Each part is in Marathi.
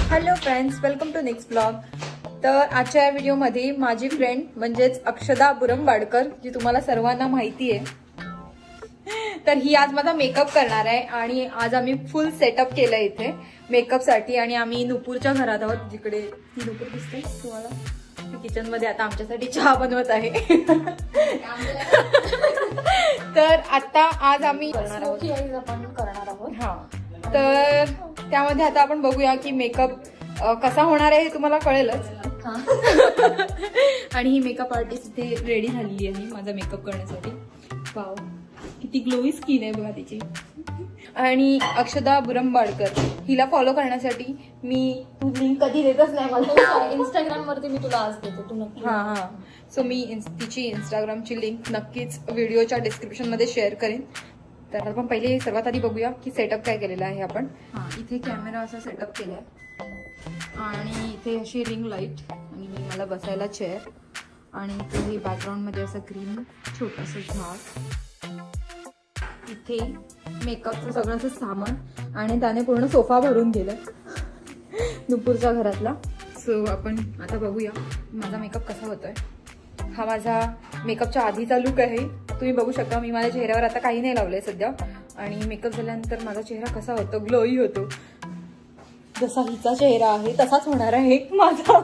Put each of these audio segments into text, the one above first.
Hello friends, welcome to next blog. तर आजच्या या व्हिडिओमध्ये माझी फ्रेंड म्हणजेच अक्षदा बुरंबाडकर, जी तुम्हाला सर्वांना माहिती आहे, तर ही आज माझा मेकअप करणार आहे। आणि आज आम्ही फुल सेटअप केलंय इथे मेकअपसाठी। आणि आम्ही नुपूरच्या घरात आहोत, जिकडे ती नुपूर दिसते तुम्हाला, ती किचन मध्ये आता आमच्यासाठी चहा बनवत आहे। तर आता आज आम्ही करणार आहोत हा, तर त्यामध्ये आता आपण बघूया की मेकअप कसा होणार आहे हे तुम्हाला कळेलच। आणि ही मेकअप आर्टिस्ट इथे रेडी झालेली आहे माझा मेकअप करण्यासाठी। वाव, किती ग्लोई स्किन आहे बघा तिची। आणि अक्षदा बुरंबाडकर हिला फॉलो करण्यासाठी मी तू लिंक कधी देतच नाही मला, इंस्टाग्राम वरती मी तुला आज देते, तू नक्की। हा, सो मी तिची इंस्टाग्रामची लिंक नक्कीच व्हिडिओच्या डिस्क्रिप्शन मध्ये शेअर करेन। तर आपण पहिले सर्वात आधी बघूया की सेटअप काय केलेला आहे आपण। इथे कॅमेरा असा सेटअप केलाय आणि इथे अशी रिंग लाईट आणि मला बसायला चेअर आणि इथे बॅकग्राऊंड मध्ये असं ग्रीन छोटंसं झाड, इथे मेकअपचं सगळं असं सामान आणि त्याने पूर्ण सोफा भरून गेलाय नुपूरच्या घरातला। सो आपण आता बघूया माझा मेकअप कसा होतोय। हा माझा मेकअपच्या आधीचा लुक आहे, तुम्ही बघू शकता। मी माझ्या चेहऱ्यावर आता काही नाही लावलंय सध्या, आणि मेकअप झाल्यानंतर माझा चेहरा कसा होतो, ग्लोई होतो। जसा हिचा चेहरा आहे तसाच होणार आहे माझा,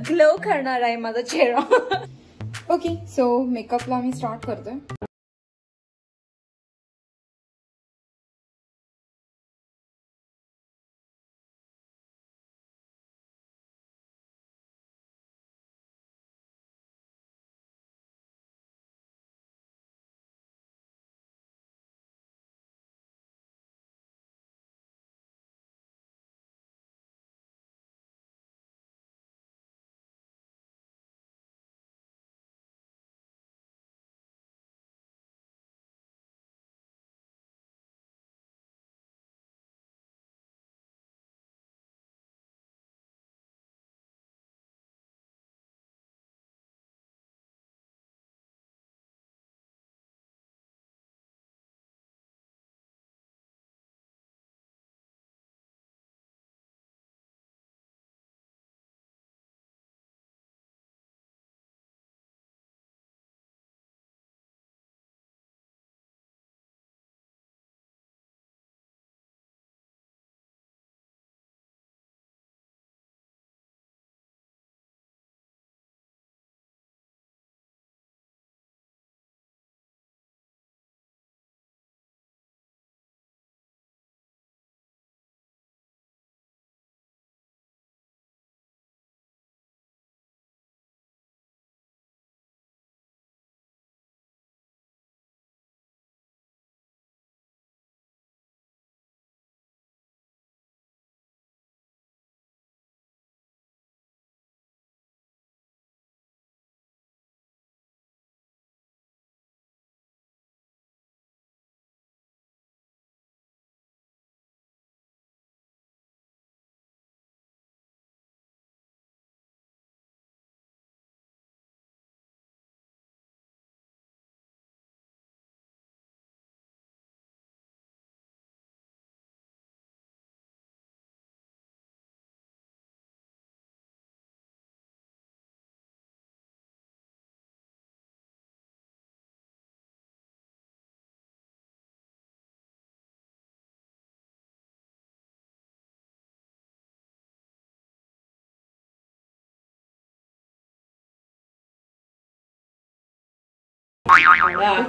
ग्लो करणार आहे माझा चेहरा। ओके, सो मेकअपला आम्ही स्टार्ट करतोय।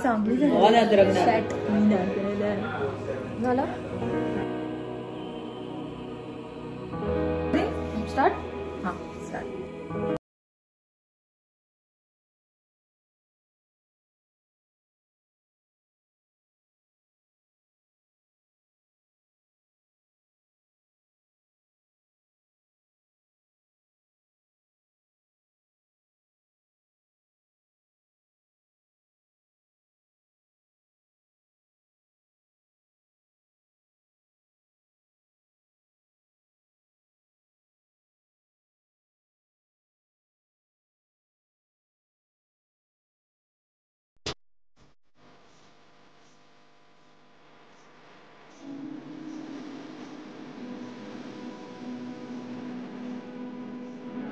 चांगली झालं। स्टार्ट, हा स्टार्ट।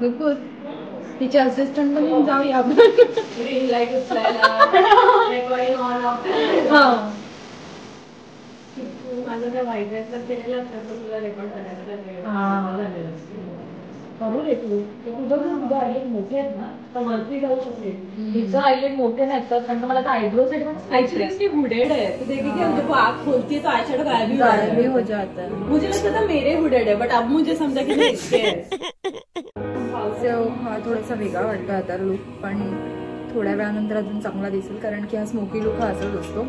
नको तिचे असिस्टंट पण जाऊया आपण. माझं त्या व्हाईट ड्रेसला केलेलं तुला रेकॉर्ड करायला करू रे तू. तुझं आयलेट मोठे आहेत ना तर वरती जाऊ शकते. तिचं आयलेट मोठे नाही तर कारण मला आयब्रो सेट एक्चुअली हुडेड है तो देखिए कि जब आँख खोलती है तो आई शैडो गायब भी हो जाता है. मुझे लगता था मेरे हुडेड है बट अब मुझे समझा कि इसके है. हा थोडासा वेगळा वाटतो आता लुक पण थोड्या वेळानंतर अजून चांगला दिसेल कारण की हा स्मोकी लुक हा असाच असतो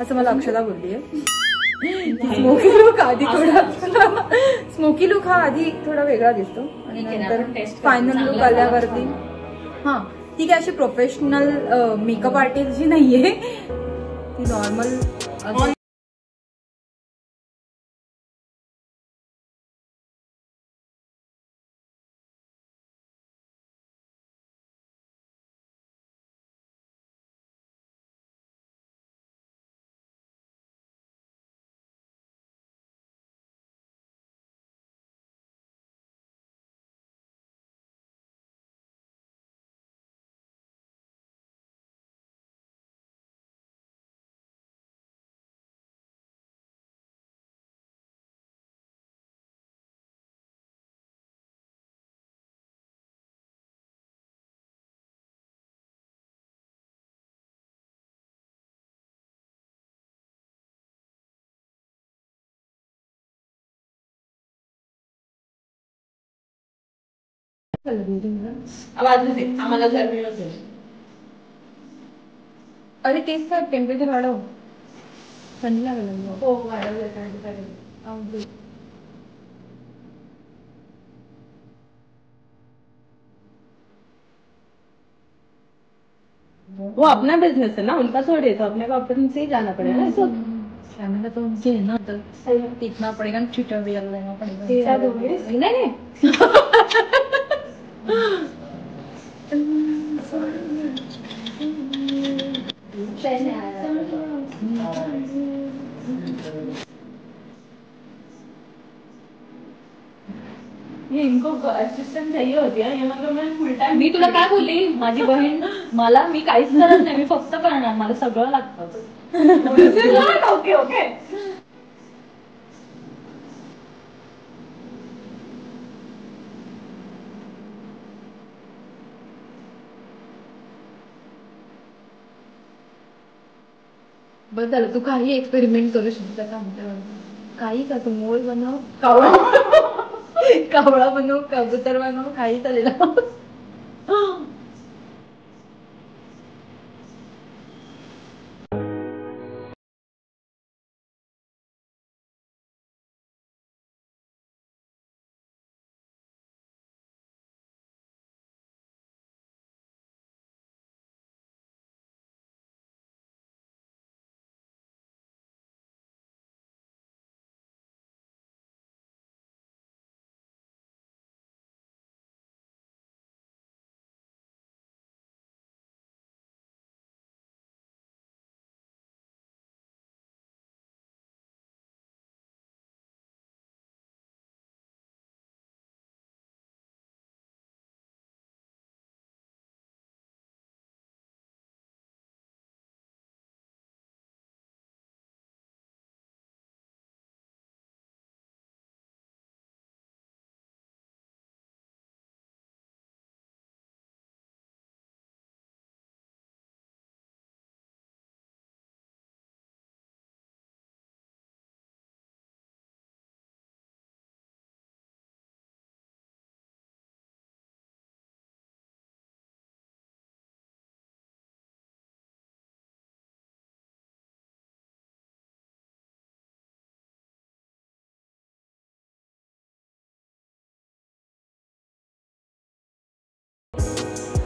असं मला अक्षता बोलली आहे. स्मोकी लुक आधी थोडा स्मोकी लुक हा आधी थोडा वेगळा दिसतो आणि नंतर फायनल लुक आल्यावरती हा ती काय अशी प्रोफेशनल मेकअप आर्टिस्ट जी नाहीये ती नॉर्मल. आवाज देते आम्हाला गरमी होते. अरे तेच तर टेम्परेचर वाढव थंडी लागलं. हो वाढवलं. वो अपना बिजनेस है ना उनका थोड़ी तो अपने को अपने से ही जाना पड़ेगा. फैमिली तो उनकी है ना तो देखना पड़ेगा ना ट्विटर भी लेना पड़ेगा. नहीं ये इनको असिस्टंट चाहिए होती है. मतलब मैं फुल टाइम मी तुला काय बोलली माझी बहीण मला मी काहीच करत नाही मी फक्त करणार मला सगळं लागतं. Okay okay. बस झालं तू काही एक्सपेरिमेंट करू शकता का काही का तू मोर बनव कावळा बनव कबूतर बनव काही चालेल.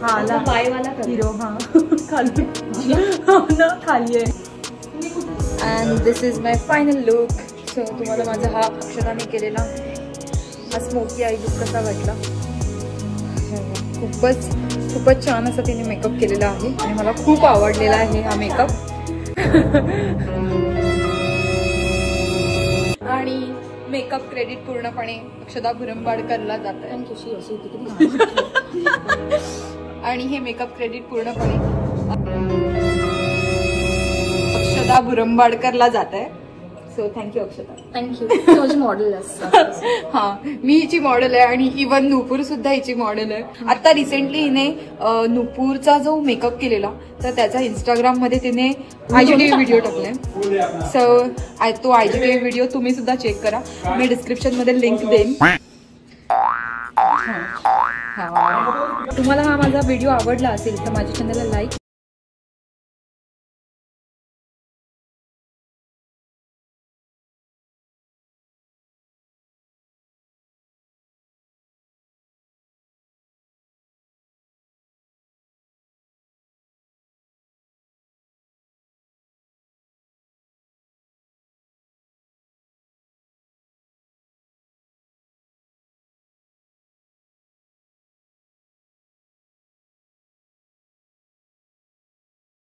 हा आला बायवाला हिरो हा खाली ना खाली आहे. And this is my final look. So तुम्हाला माझा हा अक्षताने केलेला हा स्मोकी आय लुक कसा वाटला. खूपच छान असा तिने मेकअप केलेला आहे आणि मला खूप आवडलेला आहे हा मेकअप. आणि मेकअप क्रेडिट पूर्णपणे अक्षदा भुरंबाडकरला जात आहे. कशी अशी होती किती आणि हे मेकअप क्रेडिट पूर्णपणे अक्षदा भुरंबाडकरला जात आहे. सो थँक्यू अक्षता. थँक्यू. माझी मॉडेल हा मी हिची मॉडेल आहे आणि इवन नुपूर सुद्धा हिची मॉडेल आहे. आता रिसेंटली हिने नुपूरचा जो मेकअप केलेला तर त्याचा इंस्टाग्राम मध्ये तिने IGTV व्हिडिओ टाकलाय. सो तो IGTV व्हिडिओ तुम्ही सुद्धा चेक करा. मी डिस्क्रिप्शन मध्ये लिंक देईन. तुम्हाला हा माझा व्हिडिओ आवडला असेल तर माझ्या चॅनलला लाईक